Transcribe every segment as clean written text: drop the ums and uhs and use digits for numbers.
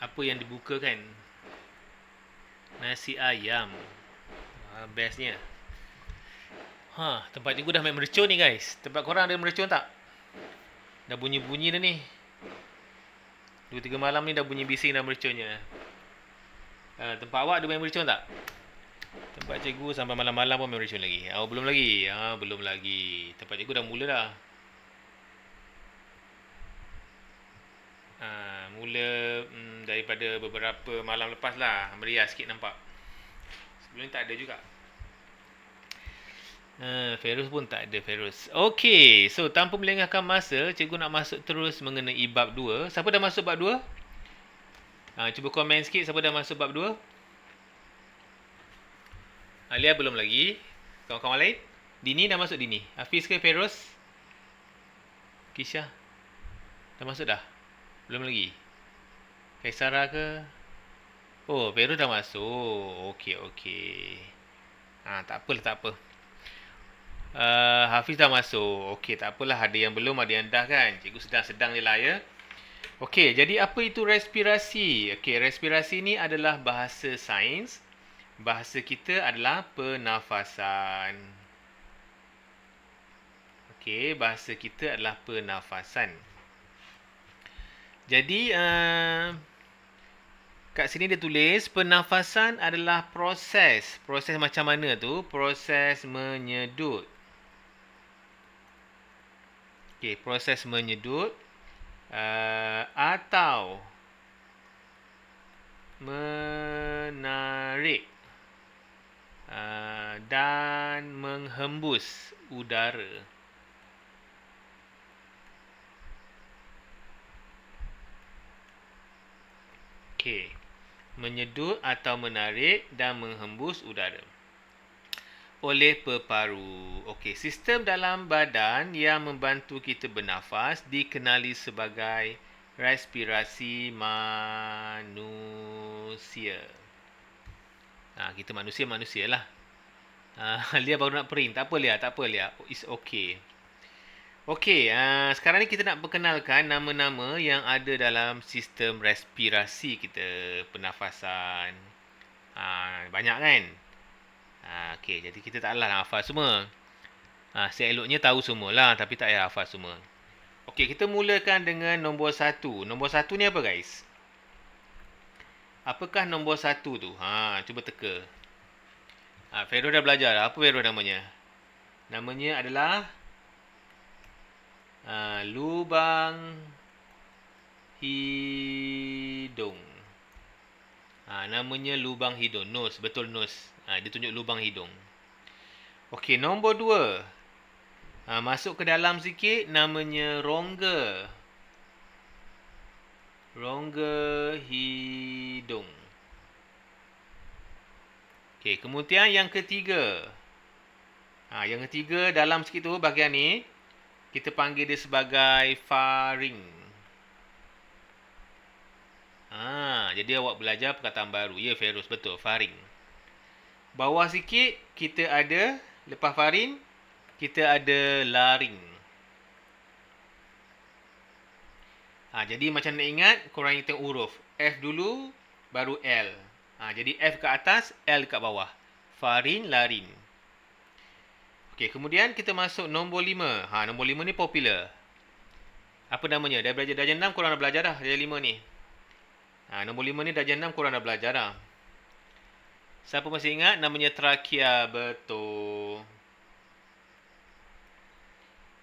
Apa yang dibuka kan? Nasi ayam. Bestnya. Tempat cikgu dah main mercun ni guys. Tempat korang ada mercun tak? Dah bunyi-bunyi dah ni. 2-3 malam ni dah bunyi bising dah mercunnya. Tempat awak ada main mercun tak? Tempat cikgu sampai malam-malam pun main mercun lagi. Belum lagi. Belum lagi. Tempat cikgu dah mula dah. Mula daripada beberapa malam lepas lah. Meriah sikit nampak. Sebelum ni tak ada juga. Ferus pun tak ada Ferus. Okey, so tanpa melengahkan masa, cikgu nak masuk terus mengenai bab 2. Siapa dah masuk bab 2? Cuba komen sikit siapa dah masuk bab 2. Alia belum lagi. Kawan-kawan lain? Dini dah masuk Dini. Hafiz ke Ferus? Kisha? Dah masuk dah? Belum lagi. Kaisara ke? Oh, Ferus dah masuk. Okey. Tak apa. Hafiz dah masuk. Okey, tak apalah. Ada yang belum, ada yang dah kan. Cikgu sedang je lah ya. Okey, jadi apa itu respirasi? Okey, respirasi ni adalah bahasa sains. Bahasa kita adalah pernafasan. Okey, bahasa kita adalah pernafasan. Jadi, kat sini dia tulis pernafasan adalah proses. Proses macam mana tu? Proses menyedut. Okey, proses menyedut atau menarik dan menghembus udara. Okey, menyedut atau menarik dan menghembus udara oleh peparu. Okey, sistem dalam badan yang membantu kita bernafas dikenali sebagai respirasi manusia. Kita manusia lah. Lia baru nak print. Tak apa Lia. It's okay. Okey, sekarang ni kita nak perkenalkan nama-nama yang ada dalam sistem respirasi kita, pernafasan. Banyak kan? Okey, jadi kita taklah nak hafal semua. Seeloknya tahu semualah, tapi tak payah hafal semua. Okey, kita mulakan dengan nombor 1. Nombor 1 ni apa guys? Apakah nombor 1 tu? Cuba teka. Vero dah belajar dah. Apa Vero namanya? Namanya adalah lubang hidung. Namanya lubang hidung. Nose, betul nose. Dia tunjuk lubang hidung. Okey, nombor 2. Masuk ke dalam sikit, namanya rongga. Rongga hidung. Okey, kemudian yang ketiga. Yang ketiga dalam sikit tu bahagian ni kita panggil dia sebagai faring. Jadi awak belajar perkataan baru. Ya, Ferus, betul, faring. Bawah sikit kita ada, lepas faring, kita ada laring. Jadi macam nak ingat, korang tengok huruf. F dulu, baru L. Jadi F kat atas, L kat bawah. Faring, laring. Okey, kemudian kita masuk nombor 5. Nombor 5 ni popular. Apa namanya? Dah belajar darjah 6, korang dah belajar dah darjah 5 ni. Nombor 5 ni darjah 6 korang dah belajar dah. Siapa masih ingat? Namanya trakea. Betul.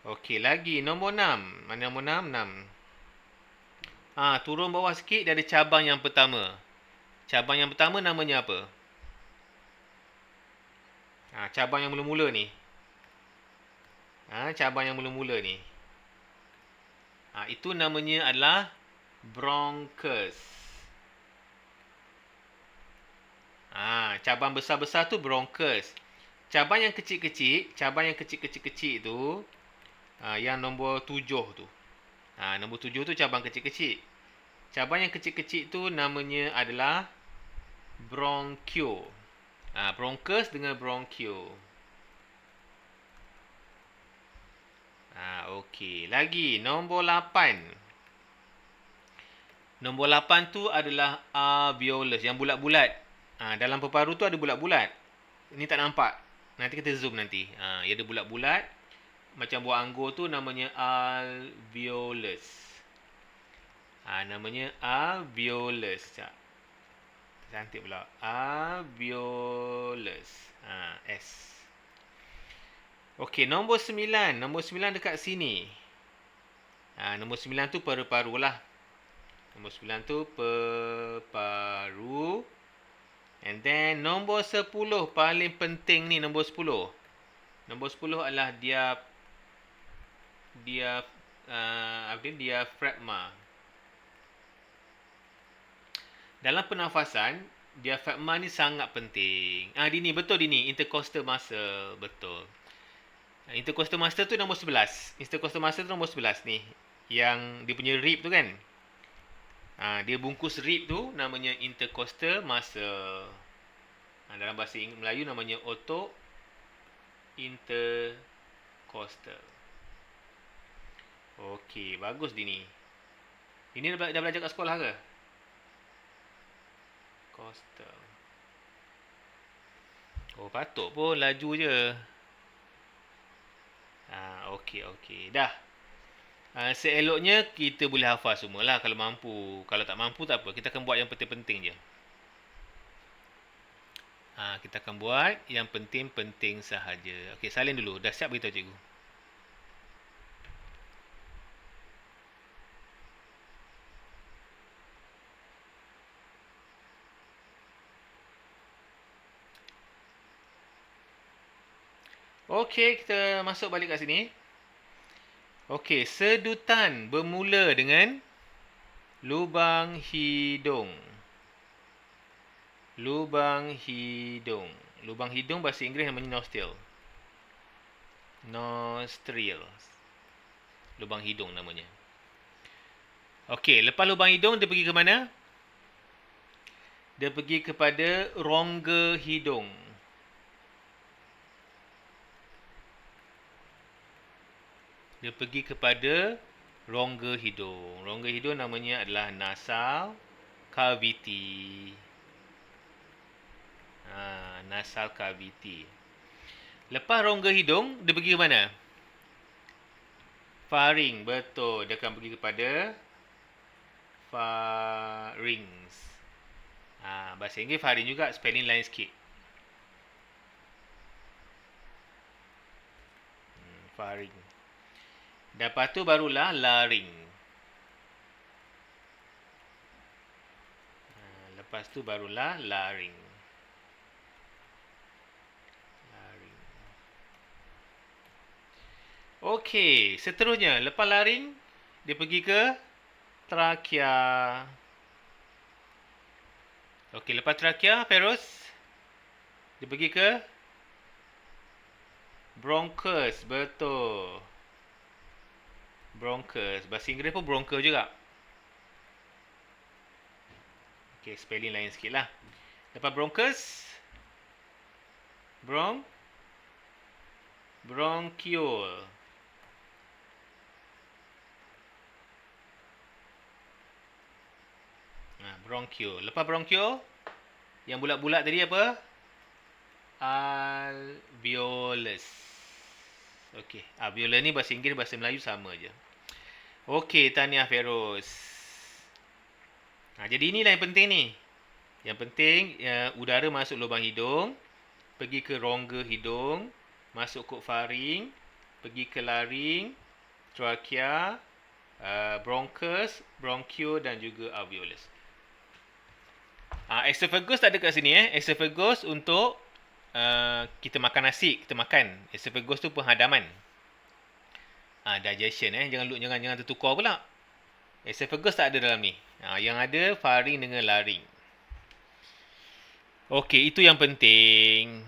Okey, lagi nombor 6. Mana nombor 6? 6. Turun bawah sikit dia ada cabang yang pertama. Cabang yang pertama namanya apa? Cabang yang mula-mula ni. Cabang yang mula-mula ni. Itu namanya adalah bronchus. Cabang besar-besar tu bronchus. Cabang yang kecil-kecil tu, yang nombor 7 tu. Nombor 7 tu cabang kecil-kecil. Cabang yang kecil-kecil tu namanya adalah bronchio. Bronchus dengan bronchio. Okey. Lagi, nombor 8. Nombor 8 tu adalah alveolus yang bulat-bulat. Dalam paru-paru tu ada bulat-bulat. Ini tak nampak. Nanti kita zoom nanti. Ia ada bulat-bulat. Macam buah anggur tu namanya alveolus. Namanya alveolus. Sekejap. Cantik pula. Alveolus. S. Okey, nombor 9. Nombor 9 dekat sini. Nombor 9 tu paru-paru lah. Nombor 9 tu paru. And then nombor 10 paling penting ni, nombor 10. Nombor 10 adalah diafragma. Dalam pernafasan, diafragma ni sangat penting. Dini, betul Dini. Intercostal muscle, betul. Intercostal muscle tu nombor 11. Intercostal muscle tu nombor 11 ni. Yang dia punya rib tu kan. Dia bungkus rib tu namanya intercostal muscle. Dalam bahasa Melayu namanya otot intercostal. Okey, bagus Dini. Ini dah belajar kat sekolah ke? Costal. Oh, patut pun laju je. Okey. Dah. Seeloknya kita boleh hafal semualah kalau mampu. Kalau tak mampu tak apa. Kita akan buat yang penting-penting je. Kita akan buat yang penting-penting sahaja. Okey, salin dulu. Dah siap beritahu cikgu? Okey, kita masuk balik kat sini. Okey, sedutan bermula dengan lubang hidung. Lubang hidung. Lubang hidung bahasa Inggeris namanya nostril. Nostril. Lubang hidung namanya. Okey, lepas lubang hidung dia pergi ke mana? Dia pergi kepada rongga hidung. Dia pergi kepada rongga hidung. Rongga hidung namanya adalah nasal cavity. Nasal cavity. Lepas rongga hidung, dia pergi ke mana? Pharynx, betul. Dia akan pergi kepada pharynx. Bahasa Inggeris pharynx juga, spelling lain sikit. Pharynx. Lepas tu barulah larynx. Lepas tu barulah larynx. Okey, seterusnya lepas larynx dia pergi ke trakea. Okey, lepas trakea, Feroz, dia pergi ke bronchus, betul. Bronchus, bahasa Inggeris pun bronchus juga. Okey, spelling lain sikit lah. Lepas bronchus, bronchiole. Bronchiole. Lepas bronchiole, yang bulat-bulat tadi apa? Alveolus. Okey, alveolus ni bahasa Inggeris, bahasa Melayu sama je. Okey, tahniah Feroz. Jadi inilah yang penting ni. Yang penting udara masuk lubang hidung, pergi ke rongga hidung, masuk ke pharynx, pergi ke larynx, trakea, bronchus, bronchiole dan juga alveolus. Esophagus tak ada kat sini Esophagus untuk kita makan nasi, kita makan. Esophagus tu penghadaman. Digestion jangan tertukar pula. Esophagus tak ada dalam ni. Yang ada pharynx dengan larynx. Okey, itu yang penting.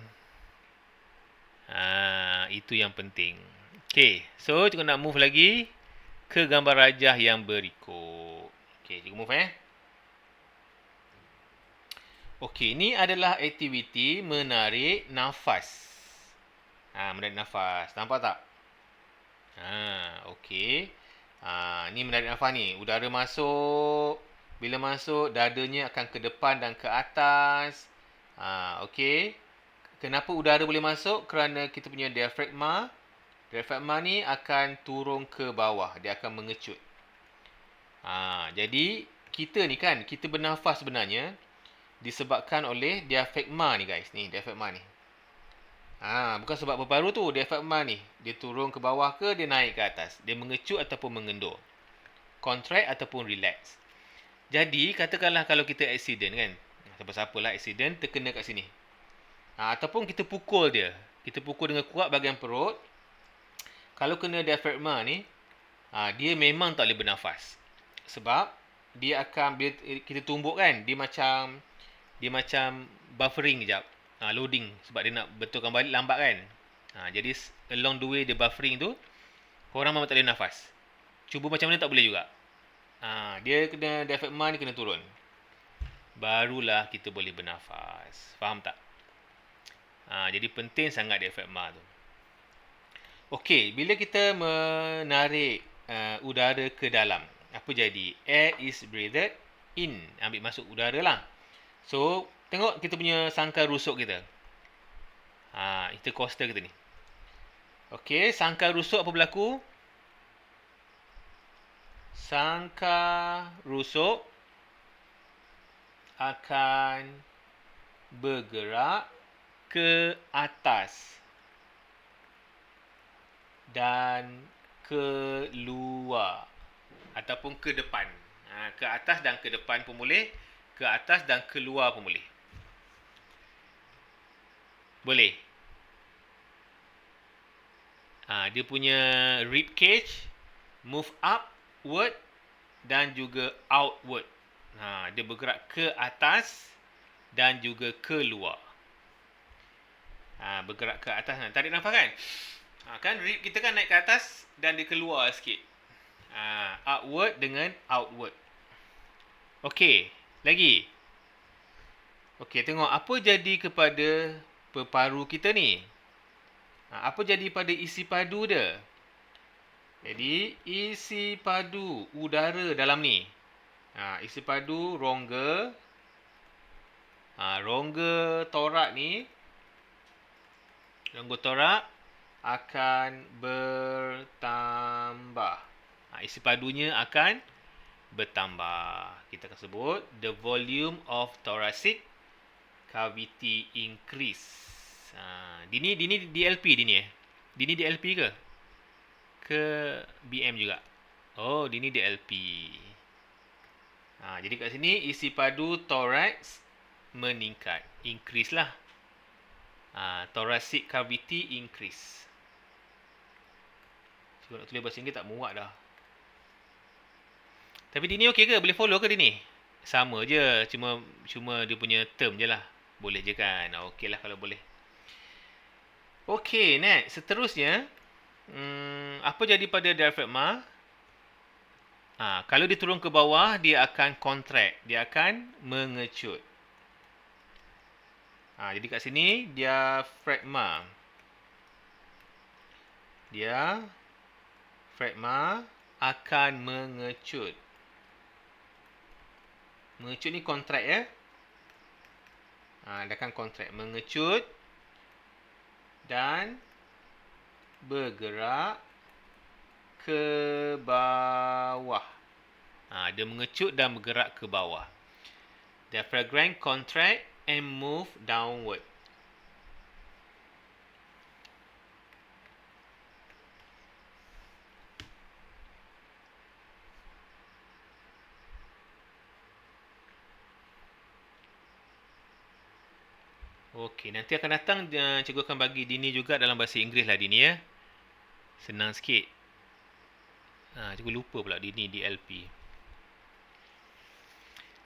Itu yang penting. Okey, so cikgu nak move lagi ke gambar rajah yang berikut. Okey, cikgu move Okey, ini adalah aktiviti menarik nafas. Menarik nafas. Nampak tak? Okey. Ni menarik nafas ni. Udara masuk, Bila masuk, dadanya akan ke depan dan ke atas. Okey. Kenapa udara boleh masuk? Kerana kita punya diafragma. Diafragma ni akan turun ke bawah. Dia akan mengecut. Jadi, kita ni kan, kita bernafas sebenarnya disebabkan oleh diafragma ni guys. Ni, diafragma ni. Bukan sebab paru-paru tu, diafragma ni. Dia turun ke bawah ke, dia naik ke atas. Dia mengecut ataupun mengendur. Contract ataupun relax. Jadi, katakanlah kalau kita accident kan. Siapa-siapa lah accident, terkena kat sini. Ataupun kita pukul dia. Kita pukul dengan kuat bahagian perut. Kalau kena diafragma ni, dia memang tak boleh bernafas. Sebab, dia akan, bila kita tumbuk kan, dia macam buffering kejap. Loading. Sebab dia nak betulkan balik lambat kan. Jadi, along the way dia buffering tu, korang memang tak boleh nafas. Cuba macam mana tak boleh juga. Dia kena diafragma ni kena turun. Barulah kita boleh bernafas. Faham tak? Jadi penting sangat diafragma tu. Okey, bila kita menarik udara ke dalam, apa jadi? Air is breathed in. Ambil masuk udara lah. So, tengok kita punya sangkar rusuk kita. Intercostal kita ni. Okey, sangkar rusuk apa berlaku? Sangkar rusuk akan bergerak ke atas dan keluar ataupun ke depan. Ke atas dan ke depan pun boleh, ke atas dan keluar pun boleh. Boleh. Dia punya rib cage move upward dan juga outward. Dia bergerak ke atas dan juga keluar. Bergerak ke atas. Tarik nafas kan? Kan rib kita kan naik ke atas dan dia keluar sikit. Upward dengan outward. Okey, lagi. Okey, tengok apa jadi kepada paru kita ni. Apa jadi pada isi padu dia? Jadi, isi padu udara dalam ni. Isi padu rongga. Rongga torak ni. Rongga torak akan bertambah. Isi padunya akan bertambah. Kita akan sebut the volume of thoracic cavity increase. Dini DLP Dini Dini DLP ke? Ke BM juga? Oh, Dini DLP. Jadi kat sini isi padu thorax meningkat. Increase lah. Thoracic cavity increase. Cuba nak tulis bahasa Inggeris tak muat dah. Tapi Dini okey ke? Boleh follow ke Dini? Sama je. Cuma dia punya term je lah. Boleh je kan? Okey lah kalau boleh. Okey, next. Seterusnya, apa jadi pada diafragma? Kalau dia turun ke bawah, dia akan contract. Dia akan mengecut. Jadi kat sini, diafragma. Diafragma akan mengecut. Mengecut ni contract ya. Dia akan contract. Mengecut dan bergerak ke bawah. Dia mengecut dan bergerak ke bawah. Diaphragm contract and move downward. Okey, nanti akan datang cikgu akan bagi Dini juga dalam bahasa Inggeris lah Dini ya. Senang sikit. Cikgu lupa pula Dini DLP.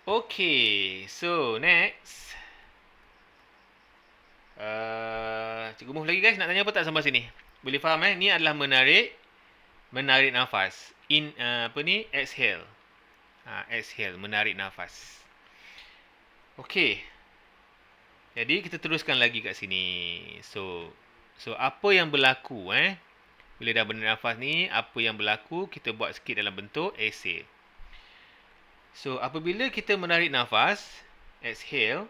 Okey, so next. Cikgu move lagi guys, nak tanya apa tak sampai sini? Boleh faham Ni adalah menarik nafas. Exhale. Exhale, menarik nafas. Okey. Jadi kita teruskan lagi kat sini. So apa yang berlaku bila dah bernafas ni, apa yang berlaku kita buat sikit dalam bentuk esei. So, apabila kita menarik nafas, exhale,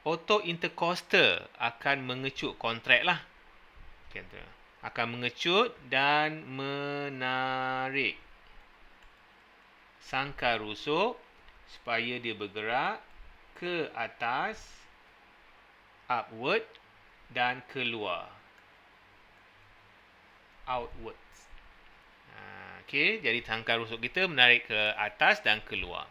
auto intercostal akan mengecut, contract lah. Akan mengecut dan menarik sangkar rusuk supaya dia bergerak ke atas, upward dan keluar, outwards. Okey, jadi sangkar rusuk kita menarik ke atas dan keluar.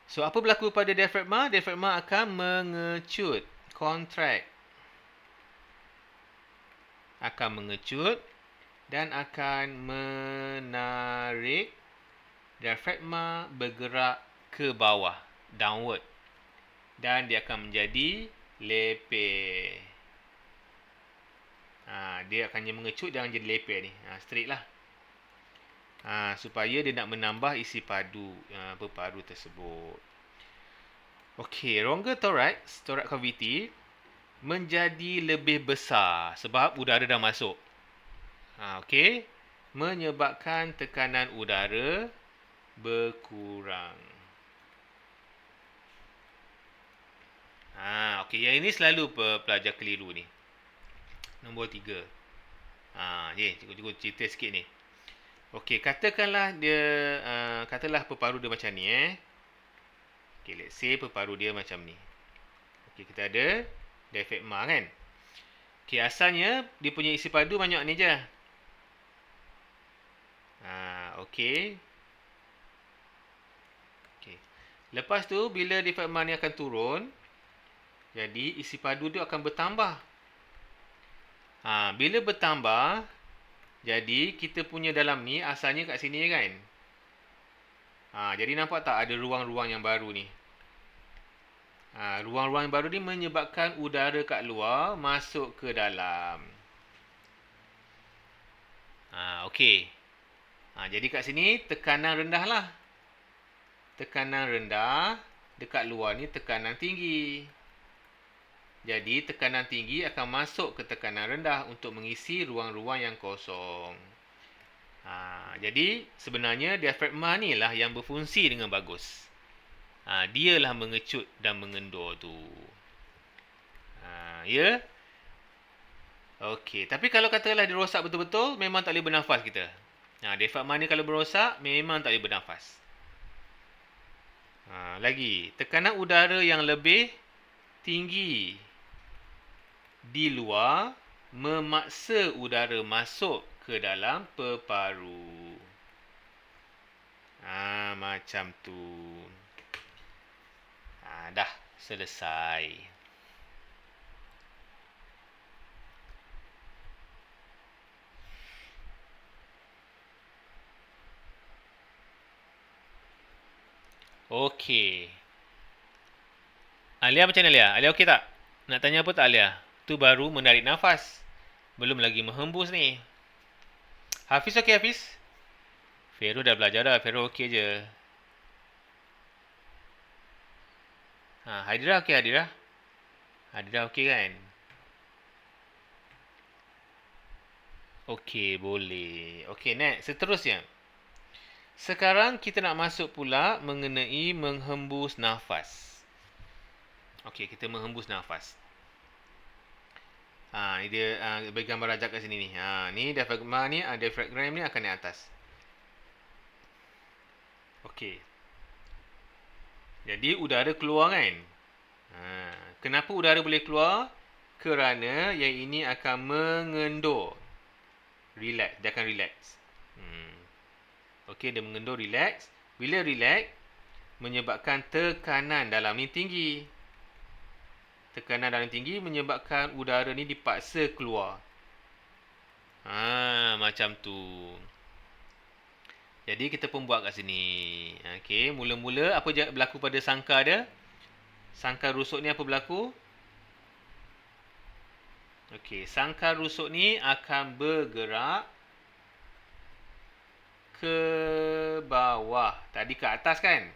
So, apa berlaku pada diafragma? Diafragma akan mengecut, contract. Akan mengecut dan akan menarik diafragma bergerak ke bawah, downward. Dan dia akan menjadi lepeh. Dia akan mengecut dan menjadi lepeh ni. Straight lah. Supaya dia nak menambah isi padu berpadu tersebut. Okey, rongga thorax, thorax cavity menjadi lebih besar sebab udara dah masuk. Okey, menyebabkan tekanan udara berkurang. Okey, yang ini selalu pelajar keliru ni. Nombor 3. Cikgu cerita sikit ni. Okey, katakanlah dia katalah peparu dia macam ni Okey, let's say peparu dia macam ni. Okey, kita ada diafragma kan. Okey, asalnya dia punya isi padu banyak ni je. Okey. Okey. Lepas tu bila diafragma ni akan turun, jadi isi padu dia akan bertambah. Bila bertambah, jadi kita punya dalam ni asalnya kat sini kan. Jadi nampak tak ada ruang-ruang yang baru ni. Ruang-ruang yang baru ni menyebabkan udara kat luar masuk ke dalam. Okey. Jadi kat sini tekanan rendah lah. Tekanan rendah, dekat luar ni tekanan tinggi. Jadi tekanan tinggi akan masuk ke tekanan rendah untuk mengisi ruang-ruang yang kosong. Jadi sebenarnya diafragma ni lah yang berfungsi dengan bagus. Dialah mengecut dan mengendur tu. Ya. Okey, tapi kalau katalah dia rosak betul-betul, memang tak boleh bernafas kita. Diafragma ni kalau berosak, memang tak boleh bernafas. Lagi, tekanan udara yang lebih tinggi di luar memaksa udara masuk ke dalam peparu. Macam tu. Dah selesai. Okey. Alia macam mana Alia? Alia okey tak? Nak tanya apa tak Alia? Tu baru menarik nafas. Belum lagi menghembus ni. Hafiz okey Hafiz? Fero dah belajar dah. Fero okey je. Hadira okey Hadira? Hadira okey kan? Okey, boleh. Okey, next. Seterusnya. Sekarang kita nak masuk pula mengenai menghembus nafas. Okey, kita menghembus nafas. Ni dia bagi gambar rajak kat sini ni. Ni diafragma ni, diafragma ni akan naik atas. Okey. Jadi udara keluar kan? Kenapa udara boleh keluar? Kerana yang ini akan mengendur. Relax, dia akan relax. Okey, dia mengendur relax. Bila relax, menyebabkan tekanan dalam ni tinggi. Tekanan dalam tinggi menyebabkan udara ni dipaksa keluar. Macam tu. Jadi kita pun buat kat sini. Okey, mula-mula apa je berlaku pada sangkar dia? Sangkar rusuk ni apa berlaku? Okey, sangkar rusuk ni akan bergerak ke bawah. Tadi ke atas kan?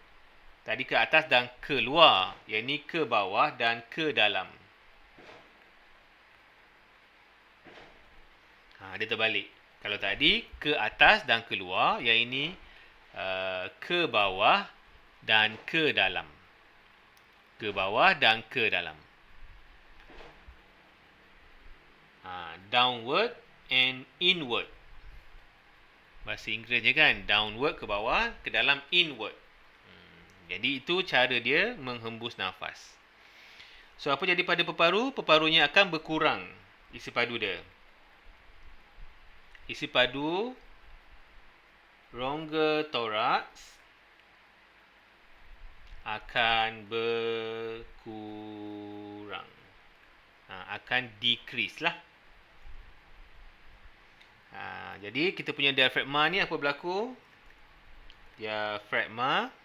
Tadi ke atas dan keluar. Yang ni ke bawah dan ke dalam. Dia terbalik. Kalau tadi ke atas dan keluar, yang ini ke bawah dan ke dalam. Ke bawah dan ke dalam. Downward and inward. Bahasa Inggerisnya kan, downward ke bawah, ke dalam inward. Jadi itu cara dia menghembus nafas. So apa jadi pada peparu? Peparunya akan berkurang isi padu dia. Isi padu rongga toraks akan berkurang. Akan decrease lah. Jadi kita punya diafragma ni apa berlaku? Diafragma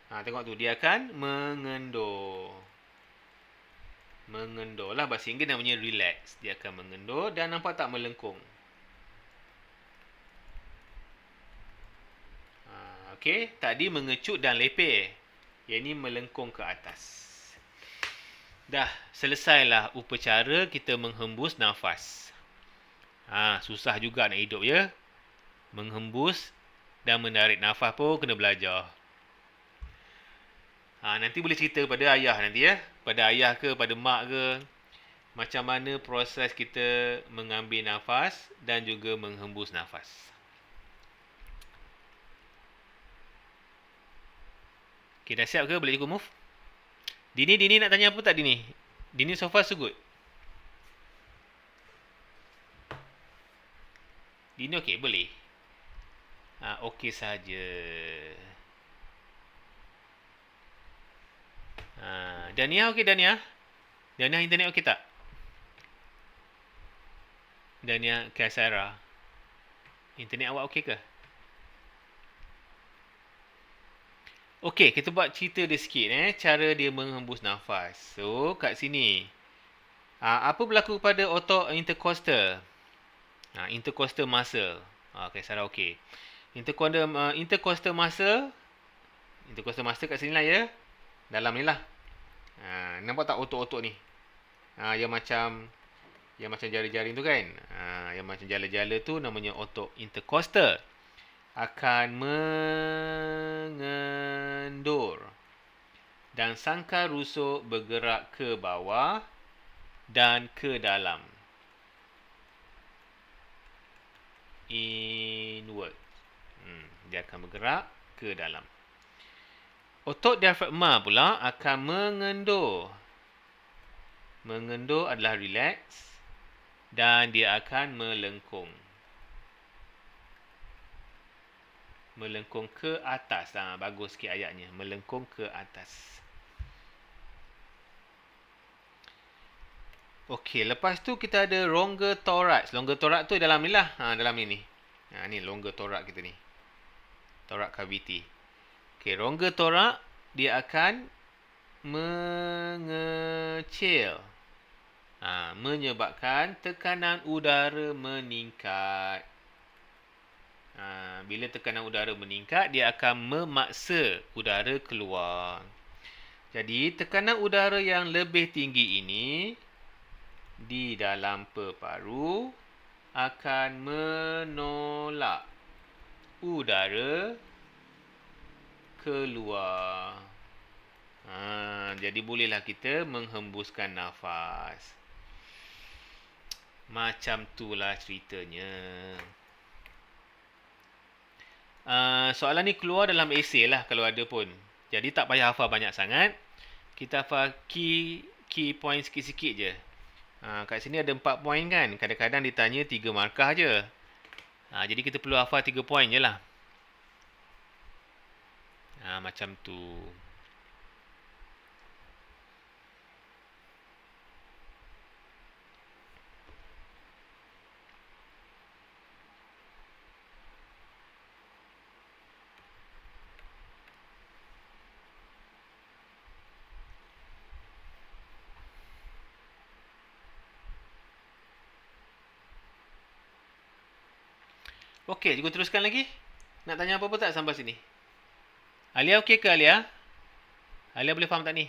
tengok tu, dia akan mengendur. Mengendur lah, bahasa Inggeris namanya relax. Dia akan mengendur dan nampak tak melengkung. Okey, tadi mengecut dan lepeh. Yang ni melengkung ke atas. Dah, selesailah upacara kita menghembus nafas. Susah juga nak hidup ya. Menghembus dan menarik nafas pun kena belajar. Nanti boleh cerita pada ayah nanti ya. Pada ayah ke, pada mak ke. Macam mana proses kita mengambil nafas dan juga menghembus nafas. Okay, dah siap ke? Boleh ikut move? Dini nak tanya apa tak Dini? Dini so far so good? Dini okey, boleh? Okey saja. Dania okey Dania? Dania internet okey tak? Dania Kasara. Internet awak okey ke? Okey, kita buat cerita dia sikit cara dia menghembus nafas. So, kat sini. Apa berlaku pada otot intercostal? Intercostal muscle. Kasara okey. Intercostal muscle. Intercostal muscle kat sini lah ya. Dalam ni lah. Nampak tak otot-otot ni? Yang macam jari-jari tu kan? Yang macam jala-jala tu namanya otot intercostal. Akan mengendur. Dan sangkar rusuk bergerak ke bawah dan ke dalam. Inward. Dia akan bergerak ke dalam. Otot diafragma pula akan mengendur. Mengendur adalah relax dan dia akan melengkung. Melengkung ke atas. Bagus sikit ayatnya. Melengkung ke atas. Okey, lepas tu kita ada rongga toraks. Rongga toraks tu dalam ni lah. Dalam ni. Ni rongga toraks kita ni. Thorax cavity. Okey, rongga torak dia akan mengecil. Menyebabkan tekanan udara meningkat. Bila tekanan udara meningkat, dia akan memaksa udara keluar. Jadi, tekanan udara yang lebih tinggi ini di dalam peparu akan menolak udara keluar. Jadi, bolehlah kita menghembuskan nafas. Macam itulah ceritanya. Soalan ni keluar dalam esei lah kalau ada pun. Jadi tak payah hafal banyak sangat. Kita hafal key point sikit-sikit je. Kat sini ada 4 point kan. Kadang-kadang ditanya 3 markah je. Jadi kita perlu hafal 3 point je lah. Macam tu. Okey, cikgu teruskan lagi. Nak tanya apa-apa tak sampai sini? Alia okey ke Alia? Alia boleh faham tak ni?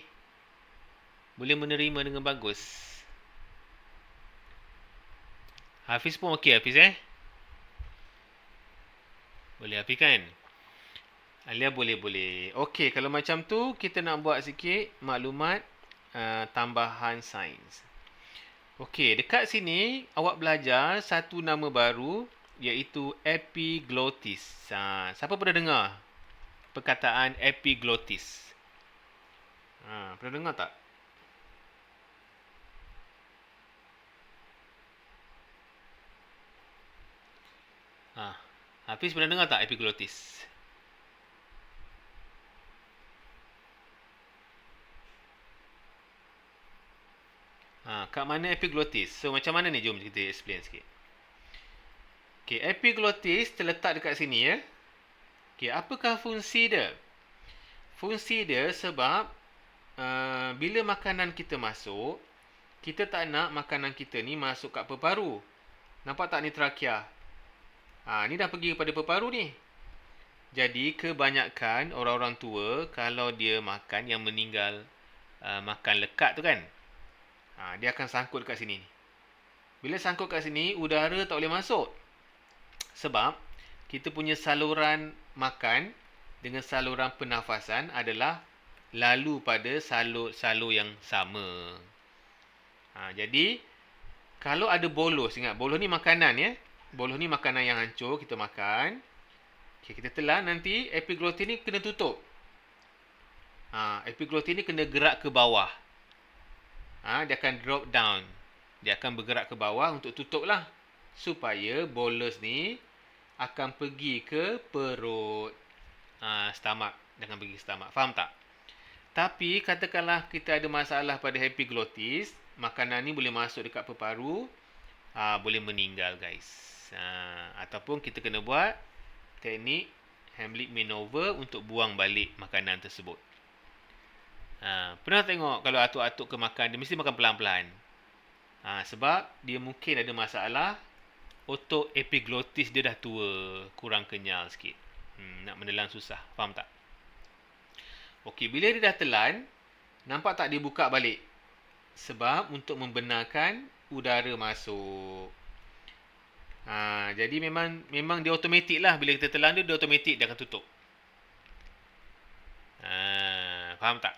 Boleh menerima dengan bagus. Hafiz pun okey Hafiz Boleh Afi kan? Alia boleh. Okey, kalau macam tu kita nak buat sikit maklumat tambahan sains. Okey, dekat sini awak belajar satu nama baru iaitu epiglottis. Siapa pernah dengar perkataan epiglottis? Pernah dengar tak? Hafiz pernah dengar tak epiglottis? Kat mana epiglottis? So macam mana ni? Jom kita explain sikit. Okay, epiglottis terletak dekat sini ya. Okay, apakah fungsi dia? Fungsi dia sebab bila makanan kita masuk, kita tak nak makanan kita ni masuk kat peparu. Nampak tak ni trakea? Ni dah pergi kepada peparu ni. Jadi kebanyakan orang-orang tua kalau dia makan yang meninggal makan lekat tu kan, dia akan sangkut dekat sini. Bila sangkut kat sini, udara tak boleh masuk. Sebab kita punya saluran makan dengan saluran pernafasan adalah lalu pada salur yang sama. Jadi kalau ada bolos, ingat bolos ni makanan ya. Bolos ni makanan yang hancur kita makan. Okay, kita telan nanti epiglottis ni kena tutup. Epiglottis ni kena gerak ke bawah. Dia akan drop down. Dia akan bergerak ke bawah untuk tutup lah. Supaya bolos ni akan pergi ke perut. Stomach. Dia akan pergi ke stomach. Faham tak? Tapi katakanlah kita ada masalah pada epiglottis, makanan ni boleh masuk dekat peparu, boleh meninggal guys. Ataupun kita kena buat teknik Heimlich maneuver untuk buang balik makanan tersebut. Pernah tengok kalau atuk-atuk ke makan, dia mesti makan pelan-pelan. Sebab dia mungkin ada masalah, otot epiglottis dia dah tua, kurang kenyal sikit. Nak menelan susah. Faham tak? Okey, bila dia dah telan, nampak tak dia buka balik? Sebab untuk membenarkan udara masuk. Jadi memang dia automatik lah. Bila kita telan dia automatik dia akan tutup. Faham tak?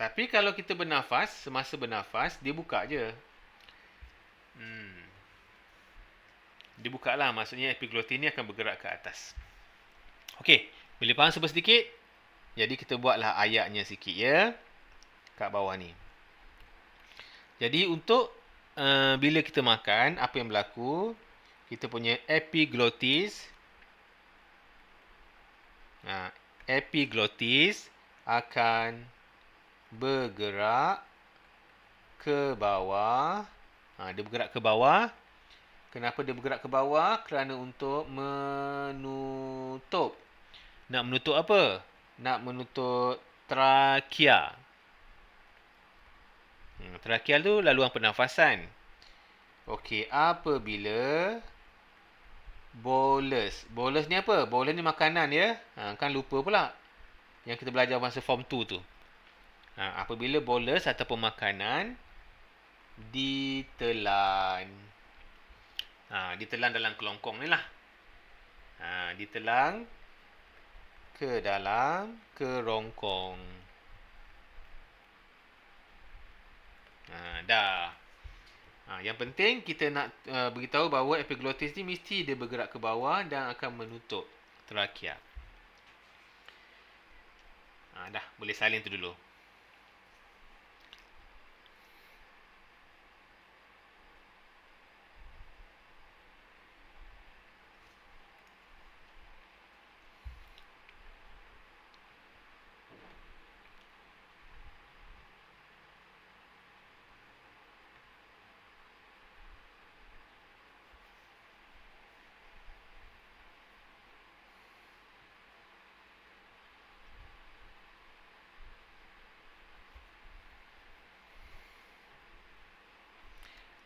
Tapi kalau kita bernafas, semasa bernafas, dia buka je. Dia buka lah, maksudnya epiglottis ni akan bergerak ke atas. Okey, boleh faham sedikit? Jadi kita buatlah ayatnya sikit ya. Kat bawah ni. Jadi untuk bila kita makan, apa yang berlaku? Kita punya epiglottis. Epiglottis akan bergerak ke bawah. Dia bergerak ke bawah. Kenapa dia bergerak ke bawah? Kerana untuk menutup. Nak menutup apa? Nak menutup trakea. Trakea tu laluan pernafasan. Okey, apabila bolus. Bolus ni apa? Bolus ni makanan ya. Kan lupa pula. Yang kita belajar masa form 2 tu. Apabila bolus ataupun makanan ditelan. Ditelan dalam kelongkong ni lah. Ditelan ke dalam kerongkong. Dah. Yang penting kita nak beritahu bahawa epiglottis ni mesti dia bergerak ke bawah dan akan menutup trakea. Dah, boleh salin tu dulu.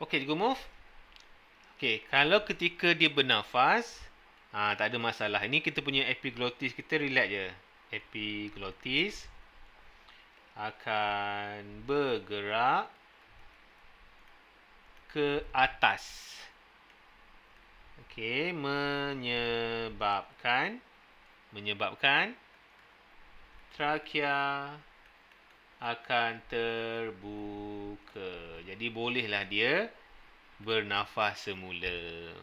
Okey, cikgu move. Okey, kalau ketika dia bernafas, tak ada masalah. Ini kita punya epiglottis, kita relax je. Epiglottis akan bergerak ke atas. Okey, menyebabkan trakea akan terbuka. Jadi bolehlah dia bernafas semula.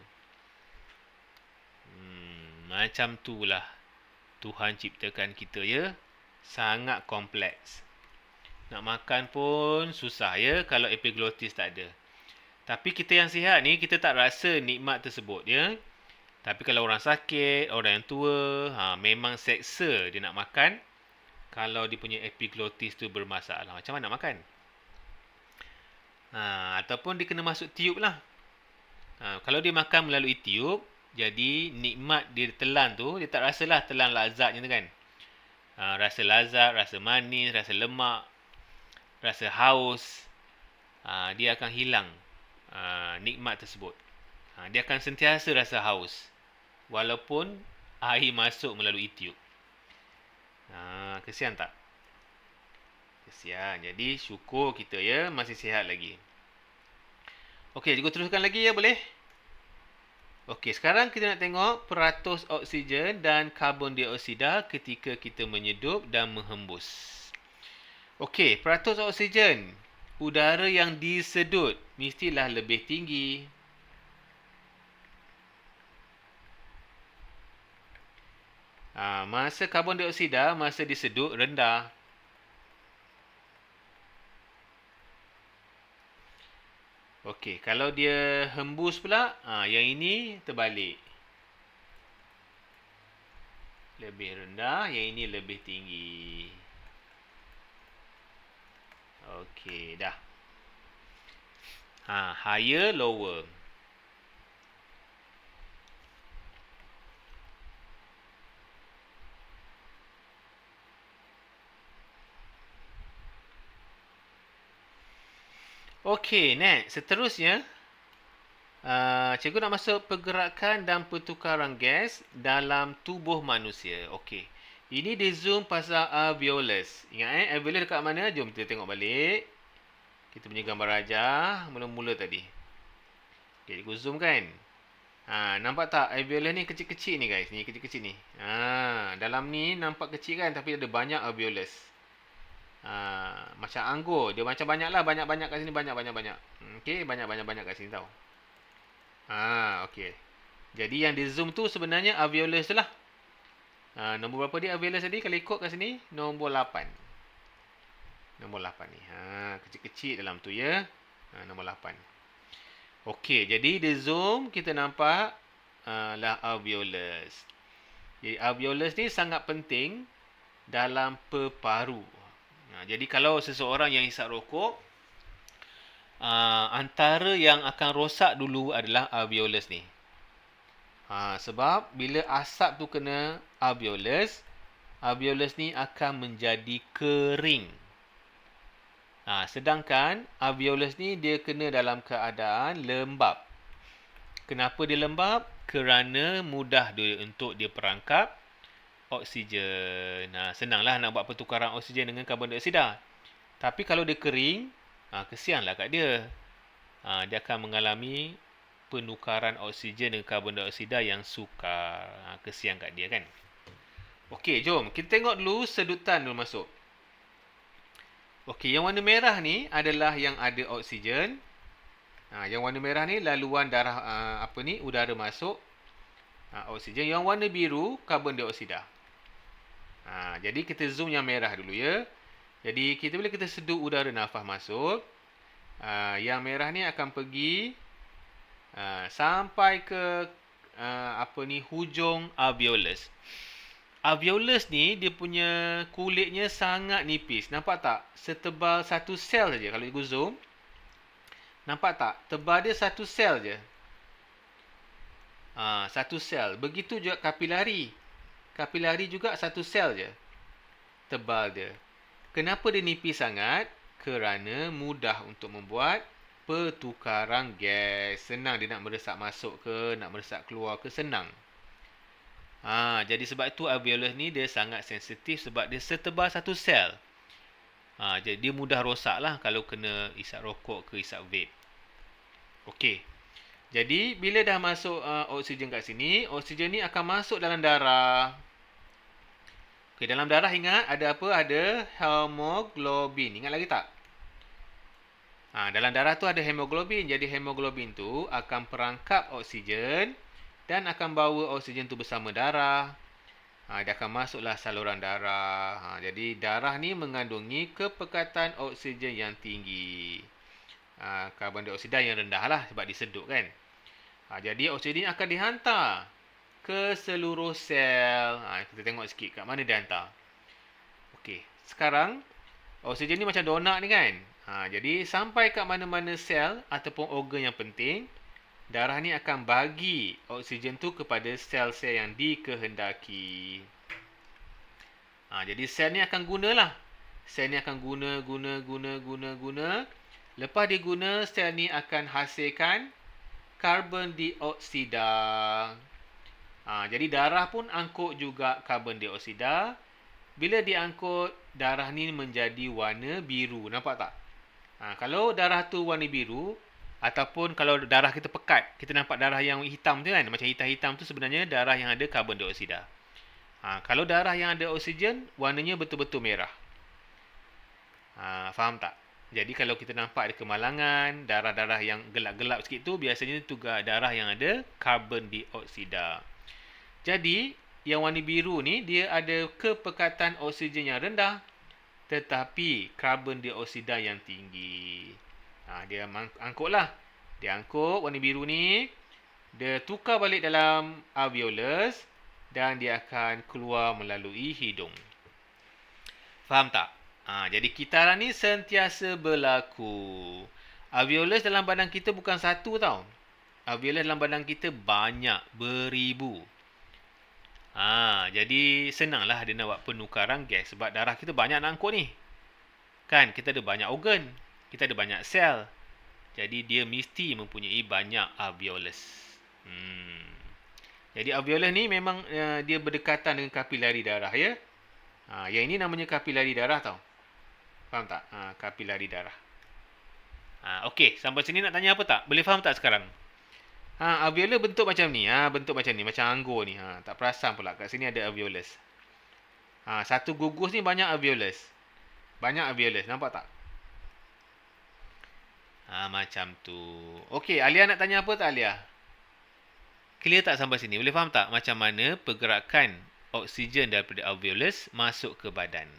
Macam itulah Tuhan ciptakan kita ya. Sangat kompleks. Nak makan pun susah ya kalau epiglottis tak ada. Tapi kita yang sihat ni kita tak rasa nikmat tersebut ya. Tapi kalau orang sakit, orang yang tua, memang seksa dia nak makan kalau dia punya epiglottis tu bermasalah. Macam mana nak makan? Ataupun dia kena masuk tiup lah. Kalau dia makan melalui tiup, jadi nikmat dia telan tu, dia tak rasalah telan lazatnya tu kan. Rasa lazat, rasa manis, rasa lemak, rasa haus, dia akan hilang nikmat tersebut. Dia akan sentiasa rasa haus walaupun air masuk melalui tiup. Kesian tak? Kesian. Jadi syukur kita ya masih sihat lagi. Okey, cikgu teruskan lagi ya boleh? Okey, sekarang kita nak tengok peratus oksigen dan karbon dioksida ketika kita menyedup dan menghembus. Okey, peratus oksigen. Udara yang disedut mestilah lebih tinggi. Masa karbon dioksida, masa disedut rendah. Okey, kalau dia hembus pula, yang ini terbalik. Lebih rendah, yang ini lebih tinggi. Okey, dah. Higher, lower. Okey, next. Seterusnya, cikgu nak masuk pergerakan dan pertukaran gas dalam tubuh manusia. Okey. Ini di zoom pasal alveolus. Ingat alveolus dekat mana? Jom kita tengok balik. Kita punya gambar rajah mula-mula tadi. Okey, cikgu zoom kan? Nampak tak alveolus ni kecil-kecil ni guys. Ni kecil-kecil ni. Dalam ni nampak kecil kan tapi ada banyak alveolus. Macam anggur, dia macam banyak lah, banyak-banyak kat sini, banyak. Okey, banyak kat sini tau. Okey. Jadi yang di zoom tu sebenarnya alveolus tu lah. Nombor berapa dia alveolus tadi kalau ikut kat sini? Nombor 8. Nombor 8 ni. Kecil-kecil dalam tu ya. Nombor 8. Okey, jadi di zoom kita nampak lah alveolus. Jadi alveolus ni sangat penting dalam peparu. Jadi kalau seseorang yang hisap rokok, antara yang akan rosak dulu adalah alveolus ni. Sebab bila asap tu kena alveolus, alveolus ni akan menjadi kering. Sedangkan alveolus ni dia kena dalam keadaan lembap. Kenapa dia lembap? Kerana mudah dia untuk dia perangkap oksigen. Senanglah nak buat pertukaran oksigen dengan karbon dioksida. Tapi kalau dia kering, kesianlah kat dia. Dia akan mengalami penukaran oksigen dengan karbon dioksida yang sukar. Kesian kat dia kan. Okey, jom kita tengok dulu sedutan dulu masuk. Okey, yang warna merah ni adalah yang ada oksigen. Yang warna merah ni laluan darah udara masuk. Oksigen. Yang warna biru karbon dioksida. Jadi kita zoom yang merah dulu ya. Jadi bila kita seduh udara nafas masuk, yang merah ni akan pergi sampai ke hujung alveolus. Alveolus ni dia punya kulitnya sangat nipis. Nampak tak? Setebal satu sel saja kalau cikgu zoom. Nampak tak? Tebal dia satu sel je. Satu sel. Begitu juga kapilari. Kapilari juga satu sel je. Tebal dia. Kenapa dia nipis sangat? Kerana mudah untuk membuat pertukaran gas. Senang dia nak meresap masuk ke, nak meresap keluar ke, senang. Jadi sebab itu alveolus ni dia sangat sensitif sebab dia setebal satu sel. Jadi dia mudah rosak lah kalau kena isap rokok ke isap vape. Okey. Jadi bila dah masuk oksigen kat sini, oksigen ni akan masuk dalam darah. Okey, dalam darah ingat ada apa? Ada hemoglobin. Ingat lagi tak? Dalam darah tu ada hemoglobin. Jadi hemoglobin tu akan perangkap oksigen dan akan bawa oksigen tu bersama darah. Dia akan masuklah saluran darah. Jadi darah ni mengandungi kepekatan oksigen yang tinggi. Karbon dioksida yang rendah lah sebab disedut kan. Jadi oksigen akan dihantar ke seluruh sel. Kita tengok sikit kat mana dia hantar. Okey, sekarang oksigen ni macam donat ni kan. Jadi sampai kat mana-mana sel ataupun organ yang penting, darah ni akan bagi oksigen tu kepada sel-sel yang dikehendaki. Jadi sel ni akan gunalah. Sel ni akan guna. Lepas dia guna, sel ni akan hasilkan karbon dioksida. Jadi darah pun angkut juga karbon dioksida. Bila diangkut, darah ni menjadi warna biru. Nampak tak? Kalau darah tu warna biru, ataupun kalau darah kita pekat, kita nampak darah yang hitam tu kan, macam hitam-hitam tu sebenarnya darah yang ada karbon dioksida. Kalau darah yang ada oksigen, warnanya betul-betul merah. Faham tak? Jadi kalau kita nampak ada kemalangan, darah-darah yang gelap-gelap sikit tu, biasanya tu darah yang ada karbon dioksida. Jadi, yang warna biru ni, dia ada kepekatan oksigen yang rendah, tetapi karbon dioksida yang tinggi. Dia angkutlah. Dia angkut warna biru ni, dia tukar balik dalam alveolus dan dia akan keluar melalui hidung. Faham tak? Jadi kitaran ni sentiasa berlaku. Alveolus dalam badan kita bukan satu tau. Alveolus dalam badan kita banyak, beribu. Jadi senanglah dia nak buat penukaran gas sebab darah kita banyak nak angkut ni. Kan, kita ada banyak organ. Kita ada banyak sel. Jadi dia mesti mempunyai banyak alveolus. Jadi alveolus ni memang dia berdekatan dengan kapilari darah ya. Yang ini namanya kapilari darah tau. Faham tak? Kapilari darah. Okey, sampai sini nak tanya apa tak? Boleh faham tak sekarang? Alveolus bentuk macam ni. Bentuk macam ni, macam anggur ni. Tak perasan pula kat sini ada alveolus. Satu gugus ni banyak alveolus. Banyak alveolus, nampak tak? Macam tu. Okey, Alia nak tanya apa tak Alia? Clear tak sampai sini? Boleh faham tak macam mana pergerakan oksigen daripada alveolus masuk ke badan?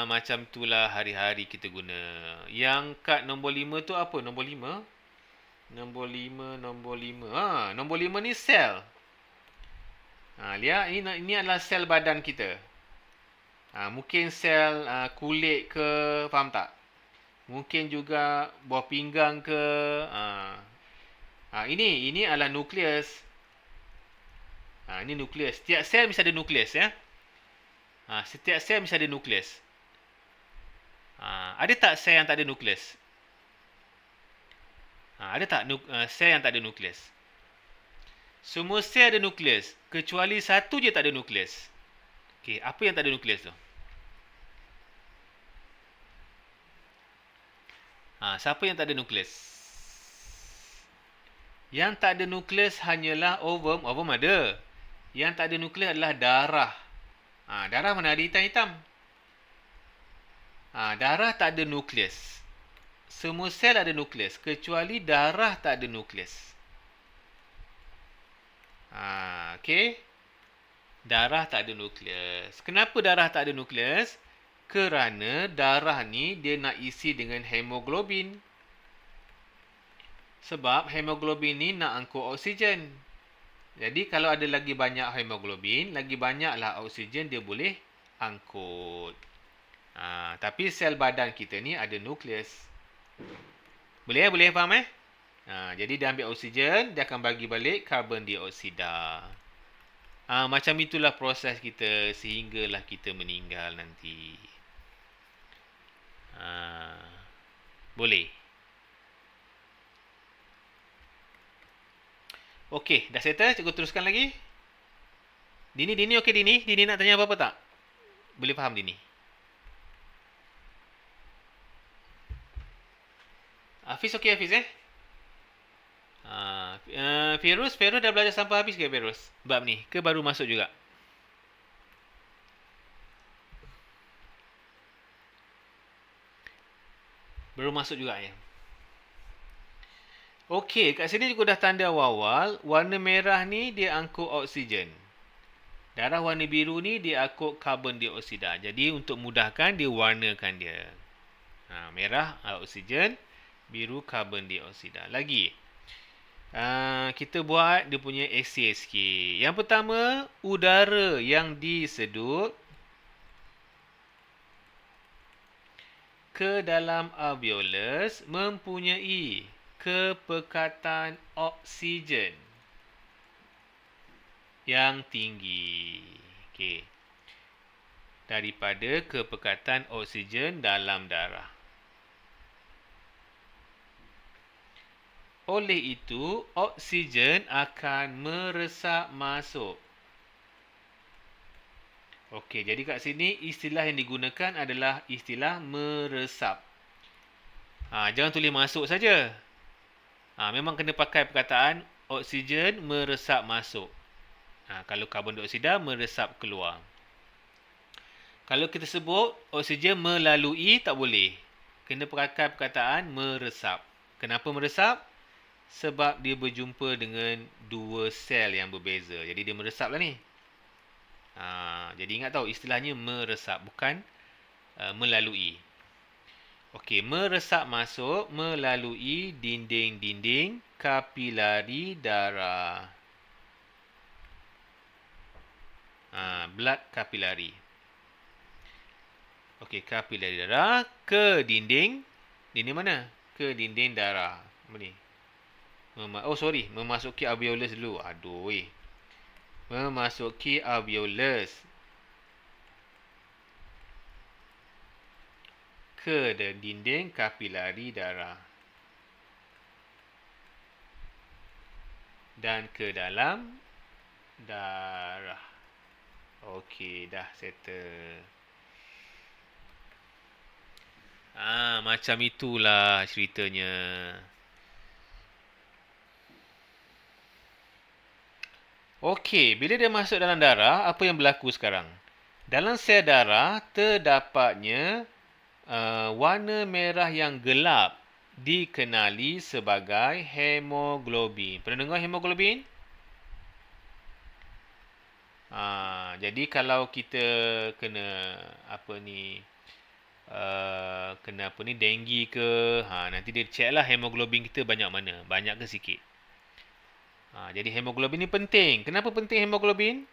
Macam itulah hari-hari kita guna. Yang kat nombor 5 tu apa? Nombor 5? Nombor 5. Nombor 5 ni sel. Lihat, ini adalah sel badan kita. Mungkin sel kulit ke, faham tak? Mungkin juga buah pinggang ke. Ini adalah nukleus. Ini nukleus. Setiap sel mesti ada nukleus ya. Setiap sel mesti ada nukleus. Ada tak sel yang tak ada nukleus? Ada tak sel yang tak ada nukleus? Semua sel ada nukleus. Kecuali satu je tak ada nukleus. Okey, apa yang tak ada nukleus tu? Siapa yang tak ada nukleus? Yang tak ada nukleus hanyalah ovum. Ovum ada. Yang tak ada nukleus adalah darah. Darah mana ada hitam-hitam? Darah tak ada nukleus. Semua sel ada nukleus. Kecuali darah tak ada nukleus. Okey. Darah tak ada nukleus. Kenapa darah tak ada nukleus? Kerana darah ni dia nak isi dengan hemoglobin. Sebab hemoglobin ni nak angkut oksigen. Jadi kalau ada lagi banyak hemoglobin, lagi banyaklah oksigen dia boleh angkut. Tapi sel badan kita ni ada nukleus. Boleh faham jadi dia ambil oksigen, dia akan bagi balik karbon dioksida. Macam itulah proses kita sehinggalah kita meninggal nanti. Boleh. Okey, dah settle? Cikgu teruskan lagi. Dini okey Dini? Dini nak tanya apa-apa tak? Boleh faham Dini? Hafiz okey Hafiz Firuz dah belajar sampai habis ke Firuz? Bab ni ke baru masuk juga? Baru masuk juga ya. Okey, kat sini juga dah tanda awal. Warna merah ni dia angkut oksigen. Darah warna biru ni dia angkut karbon dioksida. Jadi untuk mudahkan dia warnakan dia. Merah oksigen, biru karbon dioksida. Lagi. Kita buat dia punya essay sikit. Yang pertama, udara yang disedut ke dalam alveolus mempunyai kepekatan oksigen yang tinggi. Okey. Daripada kepekatan oksigen dalam darah. Oleh itu, oksigen akan meresap masuk. Okey, jadi kat sini istilah yang digunakan adalah istilah meresap. Jangan tulis masuk saja. Memang kena pakai perkataan oksigen meresap masuk. Kalau karbon dioksida meresap keluar. Kalau kita sebut oksigen melalui, tak boleh. Kena pakai perkataan meresap. Kenapa meresap? Sebab dia berjumpa dengan dua sel yang berbeza. Jadi dia meresap lah ni. Jadi ingat tahu istilahnya meresap, bukan melalui. Okey, meresap masuk melalui dinding-dinding kapilari darah. Blood kapilari. Okey, kapilari darah ke dinding. Dinding mana? Ke dinding darah. Apa ni? Memasuki alveolus dulu. Memasuki alveolus. Ke dinding kapilari darah. Dan ke dalam darah. Okey, dah settle. Macam itulah ceritanya. Okey, bila dia masuk dalam darah, apa yang berlaku sekarang? Dalam sel darah, terdapatnya warna merah yang gelap dikenali sebagai hemoglobin. Pernah dengar hemoglobin? Jadi kalau kita kena denggi ke, nanti dia check lah hemoglobin kita banyak mana, banyak ke sikit. Jadi hemoglobin ni penting. Kenapa penting hemoglobin?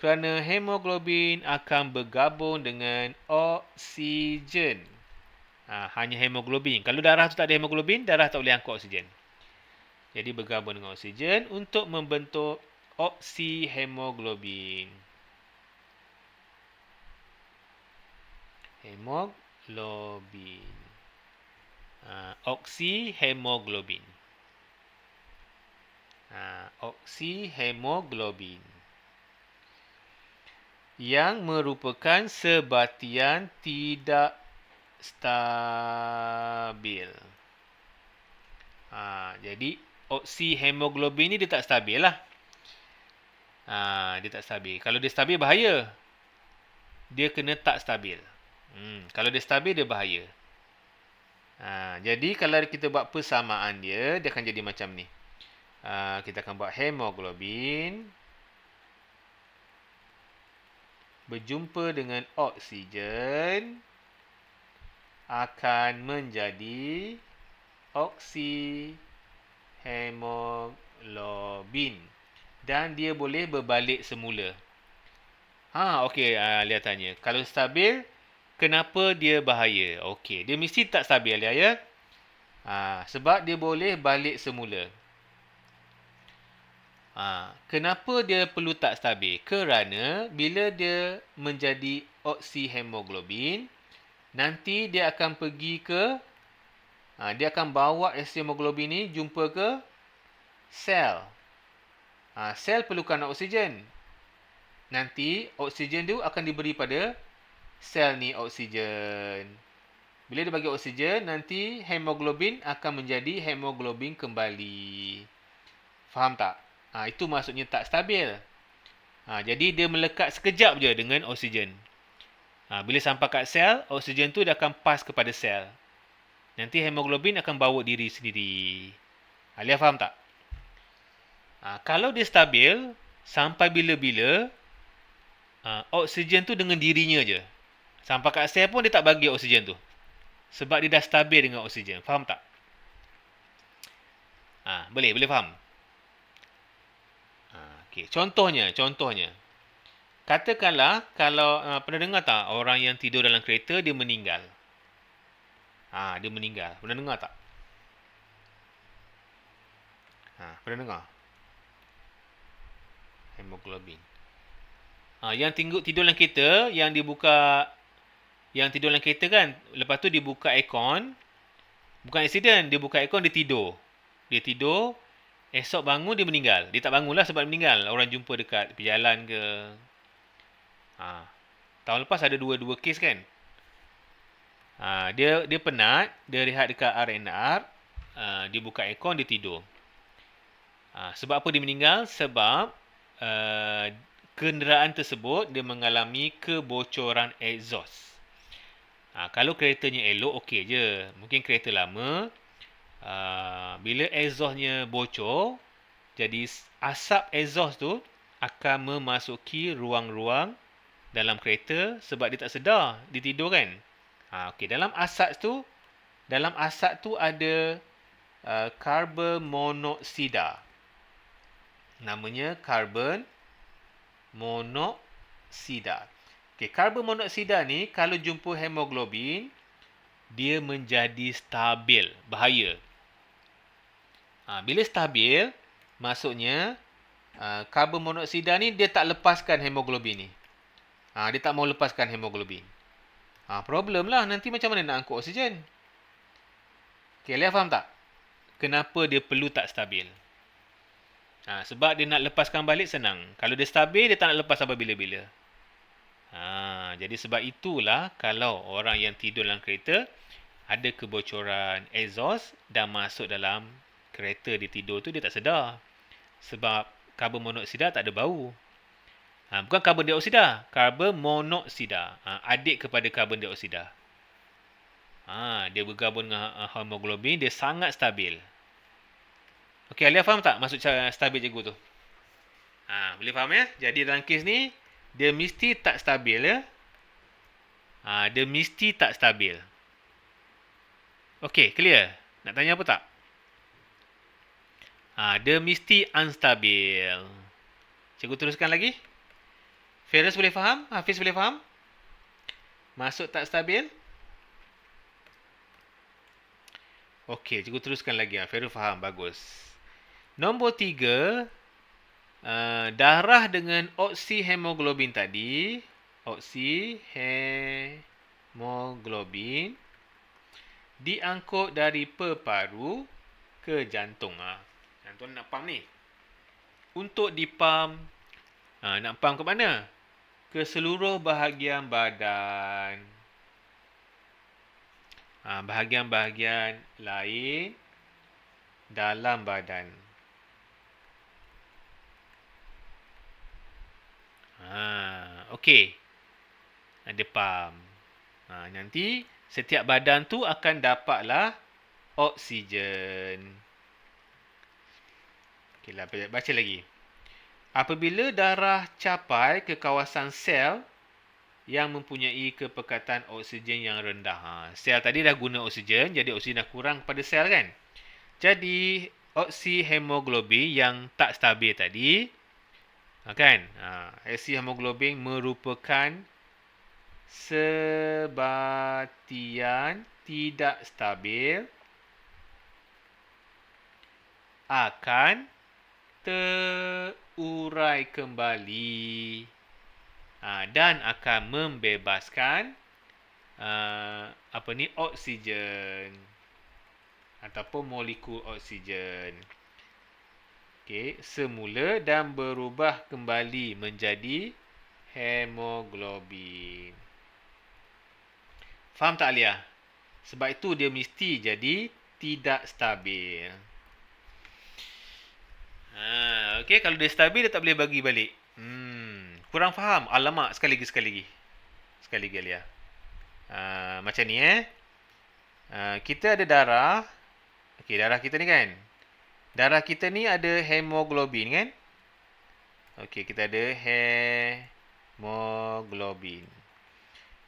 Kerana hemoglobin akan bergabung dengan oksigen. Hanya hemoglobin. Kalau darah tu tak ada hemoglobin, darah tak boleh angkut oksigen. Jadi bergabung dengan oksigen untuk membentuk oksihemoglobin. Hemoglobin. Oksihemoglobin. Oksihemoglobin. Yang merupakan sebatian tidak stabil. Jadi oksihemoglobin ni dia tak stabil lah. Dia tak stabil. Kalau dia stabil bahaya. Dia kena tak stabil. Kalau dia stabil dia bahaya. Jadi kalau kita buat persamaan dia akan jadi macam ni. Kita akan buat hemoglobin berjumpa dengan oksigen akan menjadi oksihemoglobin. Dan dia boleh berbalik semula. Okey, lihatannya. Kalau stabil, kenapa dia bahaya? Okey, dia mesti tak stabil ya. Sebab dia boleh balik semula. Kenapa dia perlu tak stabil? Kerana bila dia menjadi oksihemoglobin, nanti dia akan pergi ke dia akan bawa oksihemoglobin ni jumpa ke sel. Sel perlukan oksigen. Nanti oksigen tu akan diberi pada sel ni oksigen. Bila dia bagi oksigen, nanti hemoglobin akan menjadi hemoglobin kembali. Faham tak? Itu maksudnya tak stabil. Jadi dia melekat sekejap je dengan oksigen. Bila sampai kat sel, oksigen tu dia akan pas kepada sel. Nanti hemoglobin akan bawa diri sendiri. Alia faham tak? Kalau dia stabil, sampai bila-bila, oksigen tu dengan dirinya je. Sampai kat sel pun dia tak bagi oksigen tu. Sebab dia dah stabil dengan oksigen. Faham tak? Boleh faham? Okay. Contohnya. Katakanlah, kalau pernah dengar tak orang yang tidur dalam kereta, dia meninggal. Dia meninggal. Pernah dengar tak? Pernah dengar? Hemoglobin. Yang tidur dalam kereta, yang tidur dalam kereta kan, lepas tu dibuka aircon, bukan accident, dia buka aircon, dia tidur, esok bangun dia meninggal. Dia tak bangun lah sebab dia meninggal. Orang jumpa dekat perjalanan ke. Tahun lepas ada dua kes kan. Dia penat, dia rehat dekat R&R, dia buka aircon, dia tidur. Sebab apa dia meninggal? Sebab kenderaan tersebut dia mengalami kebocoran exhaust. Kalau keretanya elok, okey je. Mungkin kereta lama, bila exhaustnya bocor, jadi asap exhaust tu akan memasuki ruang-ruang dalam kereta sebab dia tak sedar, dia tidur kan. Okey, dalam asap tu ada karbon monoksida. Namanya karbon monoksida. Okey, karbon monoksida ni kalau jumpa hemoglobin, dia menjadi stabil, bahaya. Bila stabil, maksudnya karbon monoksida ni dia tak lepaskan hemoglobin ni. Dia tak mau lepaskan hemoglobin. Problem lah, nanti macam mana nak angkut oksigen? Okay, Alia faham tak? Kenapa dia perlu tak stabil? Sebab dia nak lepaskan balik senang. Kalau dia stabil, dia tak nak lepas sampai bila-bila. Jadi sebab itulah kalau orang yang tidur dalam kereta ada kebocoran exhaust dan masuk dalam kereta dia tidur tu, dia tak sedar. Sebab karbon monoksida tak ada bau. Bukan karbon dioksida, karbon monoksida. Adik kepada karbon dioksida. Dia bergabung dengan hemoglobin, dia sangat stabil. Okey, Alia faham tak maksud cara stabil cikgu tu? Boleh faham ya? Jadi dalam kes ni, dia mesti tak stabil ya. Dia mesti tak stabil. Okey, clear? Nak tanya apa tak? Dia mesti unstabil. Cikgu teruskan lagi. Feras boleh faham? Hafiz boleh faham? Maksud tak stabil? Okey, cikgu teruskan lagi. Feras faham, bagus. Nombor 3, darah dengan oksihemoglobin tadi, oksihemoglobin diangkut dari peparu ke jantung. Tuan nak pam ni. Untuk dipam, nak pam ke mana? Ke seluruh bahagian badan. Bahagian-bahagian lain dalam badan. Okey. Ada pam. Nanti setiap badan tu akan dapatlah oksigen. Okeylah, baca lagi. Apabila darah capai ke kawasan sel yang mempunyai kepekatan oksigen yang rendah. Sel tadi dah guna oksigen, jadi oksigen dah kurang pada sel kan? Jadi oksihemoglobin yang tak stabil tadi, kan? Oksihemoglobin merupakan sebatian tidak stabil akan terurai kembali dan akan membebaskan oksigen ataupun molekul oksigen semula dan berubah kembali menjadi hemoglobin. Faham tak Alia? Sebab itu dia mesti jadi tidak stabil. Okey, kalau dia stabil dia tak boleh bagi balik. Kurang faham. Alamak, sekali lagi. Sekali lagi Alia. Macam ni kita ada darah. Okey, darah kita ni kan. Darah kita ni ada hemoglobin kan? Okey, kita ada hemoglobin.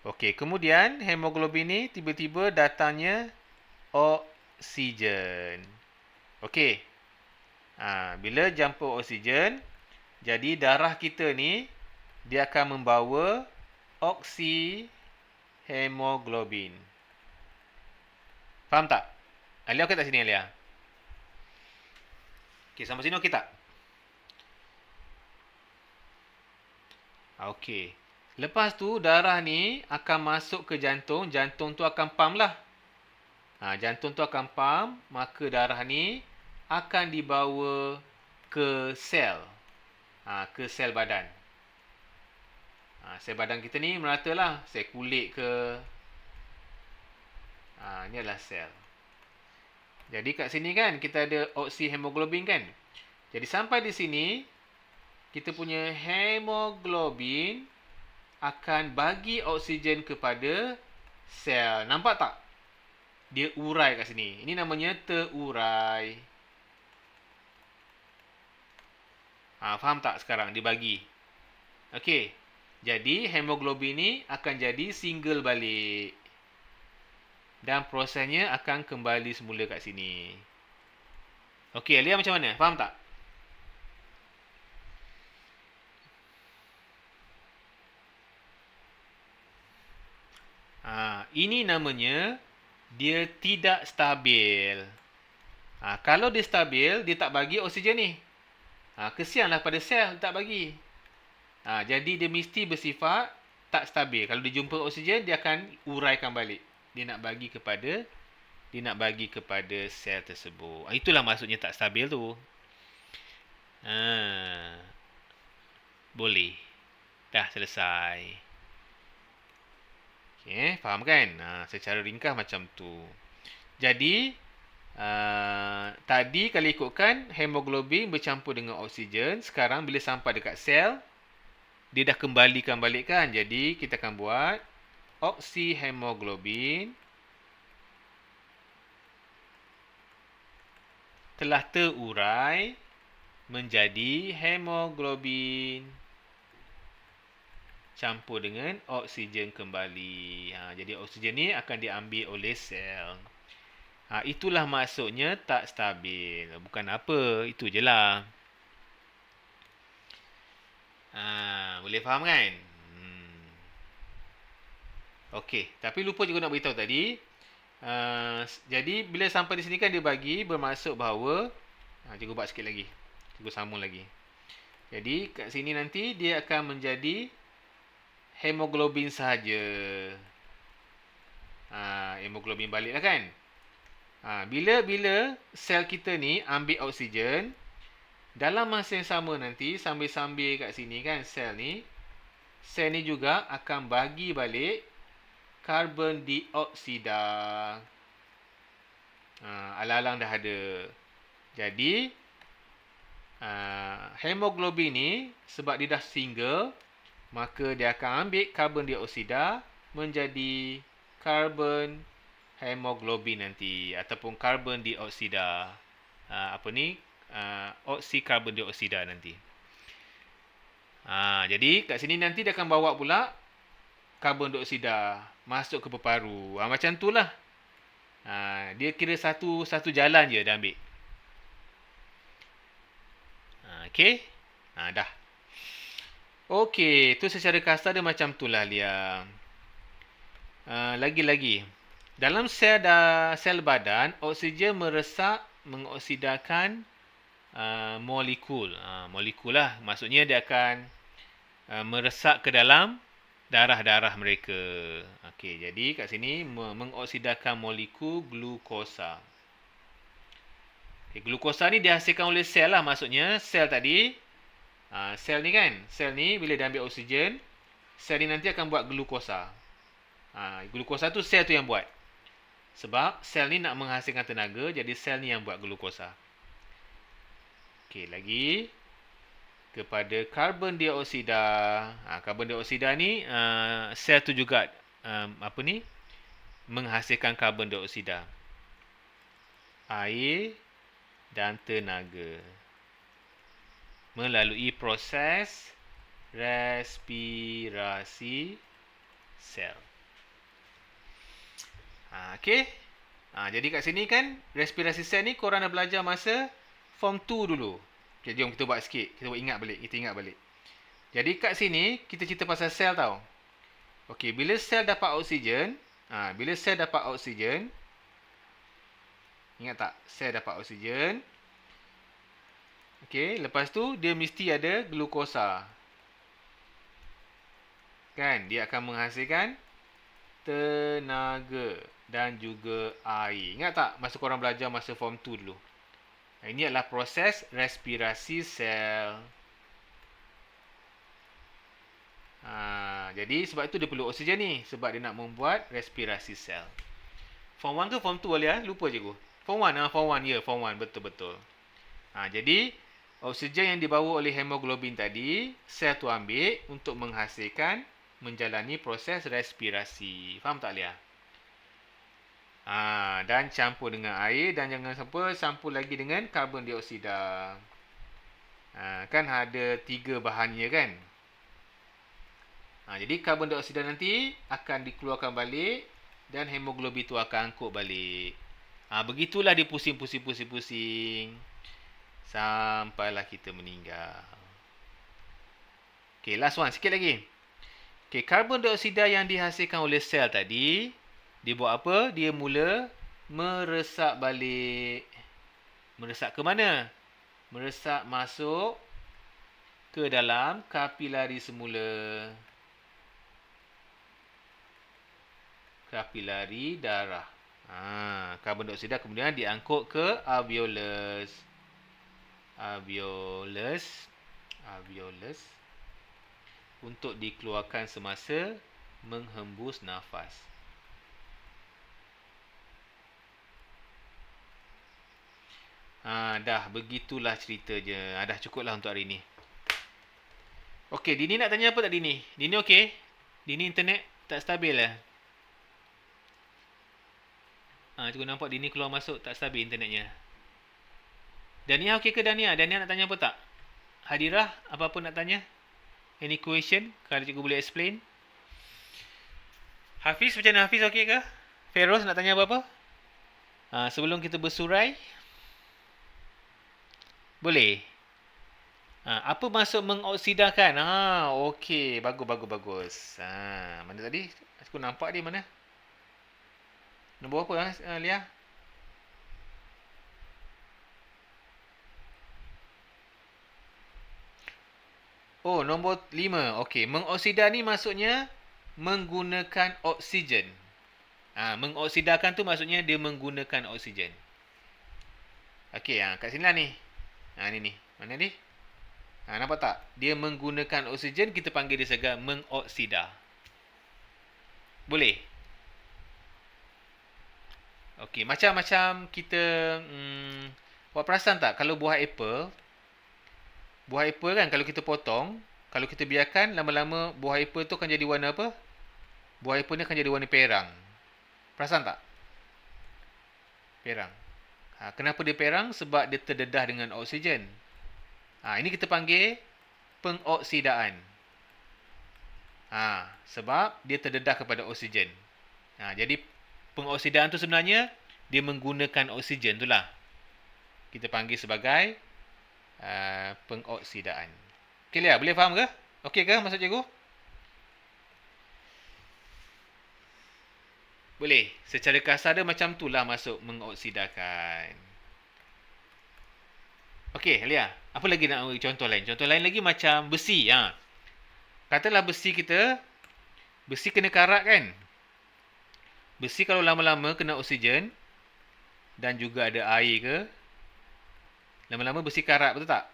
Okey, kemudian hemoglobin ni tiba-tiba datangnya oksigen. Okey. Bila campur oksigen, jadi darah kita ni dia akan membawa oksihemoglobin. Faham tak? Alia okey tak sini Alia? Okey, sampai sini okey tak? Okey. Lepas tu darah ni akan masuk ke jantung, jantung tu akan pump lah. Jantung tu akan pump, maka darah ni akan dibawa ke sel. Ke sel badan. Sel badan kita ni merata lah. Sel kulit ke. Ni adalah sel. Jadi kat sini kan kita ada oksihemoglobin kan. Jadi sampai di sini kita punya hemoglobin akan bagi oksigen kepada sel. Nampak tak? Dia urai kat sini. Ini namanya terurai. Faham tak sekarang? Dia bagi. Okey. Jadi hemoglobin ni akan jadi single balik. Dan prosesnya akan kembali semula kat sini. Okey, Alia macam mana? Faham tak? Ini namanya dia tidak stabil. Kalau dia stabil, dia tak bagi oksigen ni. Kesianlah pada sel, tak bagi. Jadi dia mesti bersifat tak stabil. Kalau dia jumpa oksigen, dia akan uraikan balik. Dia nak bagi kepada sel tersebut. Itulah maksudnya tak stabil tu. Boleh. Dah selesai. Okay, faham kan? Secara ringkas macam tu. Jadi, tadi kalau ikutkan hemoglobin bercampur dengan oksigen, sekarang bila sampai dekat sel, dia dah kembalikan balik kan? Jadi, kita akan buat oksihemoglobin telah terurai menjadi hemoglobin campur dengan oksigen kembali. Jadi oksigen ni akan diambil oleh sel. Itulah maksudnya tak stabil. Bukan apa, itu je lah. Boleh faham kan? Okey, tapi lupa juga nak beritahu tadi. Jadi bila sampai di sini kan dia bagi bermaksud bahawa cikgu buat sikit lagi. Cikgu sambung lagi. Jadi kat sini nanti dia akan menjadi hemoglobin sahaja. Hemoglobin balik lah kan. Bila sel kita ni ambil oksigen, dalam masa yang sama nanti sambil-sambil kat sini kan sel ni juga akan bagi balik karbon dioksida. Alang-alang dah ada. Jadi hemoglobin ni sebab dia dah single, maka dia akan ambil karbon dioksida menjadi karbon hemoglobin nanti ataupun karbon dioksida. Oksikarbon dioksida nanti. Jadi kat sini nanti dia akan bawa pula karbon dioksida masuk ke paru-paru. Macam tu lah. Dia kira satu jalan je dia ambil. Okey. Dah. Okey, tu secara kasar dia macam tu lah Lia. Lagi-lagi. Dalam sel badan, oksigen meresap mengoksidakan molekul. Molekul lah. Maksudnya dia akan meresap ke dalam darah-darah mereka. Okey, jadi kat sini mengoksidakan molekul glukosa. Glukosa ni dihasilkan oleh sel lah. Maksudnya sel tadi, sel ni kan, sel ni bila dia ambil oksigen, sel ni nanti akan buat glukosa. Glukosa tu sel tu yang buat. Sebab sel ni nak menghasilkan tenaga, jadi sel ni yang buat glukosa. Okey, lagi kepada karbon dioksida. Karbon dioksida ni sel tu juga menghasilkan karbon dioksida. Air dan tenaga melalui proses respirasi sel. Okey. Jadi kat sini kan respirasi sel ni korang dah belajar masa form 2 dulu. Okay, jom kita buat sikit. Kita ingat balik. Jadi kat sini kita cerita pasal sel tau. Okey, bila sel dapat oksigen, ingat tak? Sel dapat oksigen. Okey, lepas tu dia mesti ada glukosa. Kan? Dia akan menghasilkan tenaga dan juga air. Ingat tak masa korang belajar masa form 2 dulu? Ini adalah proses respirasi sel. Jadi sebab itu dia perlu oksigen ni. Sebab dia nak membuat respirasi sel. Form 1 ke form 2 Alia? Lupa je aku. Form 1. Form 1. Ya, form 1. Betul-betul. Jadi oksigen yang dibawa oleh hemoglobin tadi, sel tu ambil untuk menghasilkan, menjalani proses respirasi. Faham tak Alia? Dan campur dengan air dan jangan campur lagi dengan karbon dioksida. Kan ada 3 bahannya kan? Jadi karbon dioksida nanti akan dikeluarkan balik dan hemoglobin tu akan angkut balik. Begitulah dia pusing sampailah kita meninggal. Okey, last one sikit lagi. Okey, karbon dioksida yang dihasilkan oleh sel tadi, dia buat apa? Dia mula meresap balik. Meresap ke mana? Meresap masuk ke dalam kapilari semula. Kapilari darah. Karbon dioksida kemudian diangkut ke alveolus. Alveolus untuk dikeluarkan semasa menghembus nafas. Dah begitulah cerita je. Dah cukuplah untuk hari ni. Okey, Dini nak tanya apa tak Dini? Dini okey? Dini internet tak stabil lah. Cikgu nampak Dini keluar masuk tak stabil internetnya. Dania okey ke Dania? Dania nak tanya apa tak? Hadirah, apa-apa nak tanya? Any question? Kalau cikgu boleh explain. Hafiz, macam mana Hafiz okey ke? Feroz nak tanya apa-apa? Sebelum kita bersurai. Boleh? Apa maksud mengoksidakan? Okey. Bagus. Mana tadi? Aku nampak dia mana? Nombor apa Lia? Oh, nombor 5. Okey, mengoksida ni maksudnya menggunakan oksigen. Mengoksidakan tu maksudnya dia menggunakan oksigen. Okey, kat sini lah ni. Ni. Mana ni? Nampak tak? Dia menggunakan oksigen, kita panggil dia sebagai mengoksida. Boleh? Okey, macam kita buat perasan tak kalau buah apple kan kalau kita potong, kalau kita biarkan lama-lama buah apple tu akan jadi warna apa? Buah apple ni akan jadi warna perang. Perasan tak? Perang. Kenapa dia perang? Sebab dia terdedah dengan oksigen. Ini kita panggil pengoksidaan. Sebab dia terdedah kepada oksigen. Jadi pengoksidaan tu sebenarnya dia menggunakan oksigen tu lah. Kita panggil sebagai pengoksidaan. Okey Lia, boleh faham ke? Okey ke maksud cikgu? Boleh. Secara kasar dia macam tu lah masuk mengoksidakan. Okey Lia, apa lagi nak contoh lain? Contoh lain lagi macam besi. Katalah besi kena karat kan? Besi kalau lama-lama kena oksigen dan juga ada air ke, lama-lama besi karat, betul tak?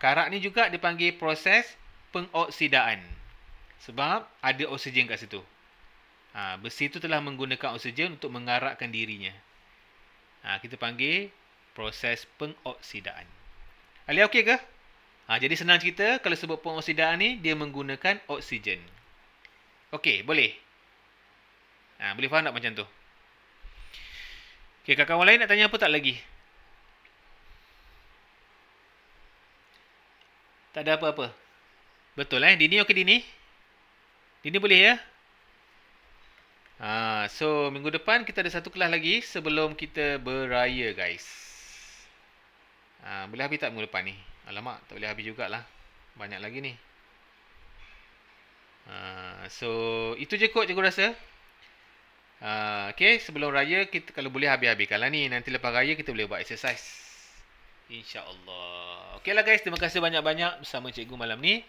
Karat ni juga dipanggil proses pengoksidaan. Sebab ada oksigen kat situ. Besi tu telah menggunakan oksigen untuk mengaratkan dirinya. Kita panggil proses pengoksidaan. Alia okey ke? Jadi senang cerita kalau sebut pengoksidan ni dia menggunakan oksigen. Okey, boleh. Boleh faham tak macam tu? Okey, kawan-kawan lain nak tanya apa tak lagi? Tak ada apa-apa. Betul Dini okey Dini? Dini boleh ya? So minggu depan kita ada satu kelas lagi sebelum kita beraya guys. Boleh habis tak minggu depan ni? Alamak, tak boleh habis jugalah. Banyak lagi ni. So itu je kot cikgu rasa. Okay, sebelum raya kita kalau boleh habis-habiskan lah ni. Nanti lepas raya kita boleh buat exercise. InsyaAllah. Okay lah guys, terima kasih banyak-banyak bersama cikgu malam ni.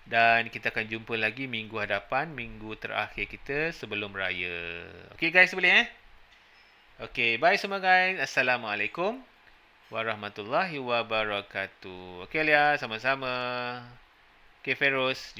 Dan kita akan jumpa lagi minggu hadapan, minggu terakhir kita sebelum raya. Okay guys, boleh Okay, bye semua guys. Assalamualaikum warahmatullahi wabarakatuh. Okay Alia, sama-sama. Okay Feroz.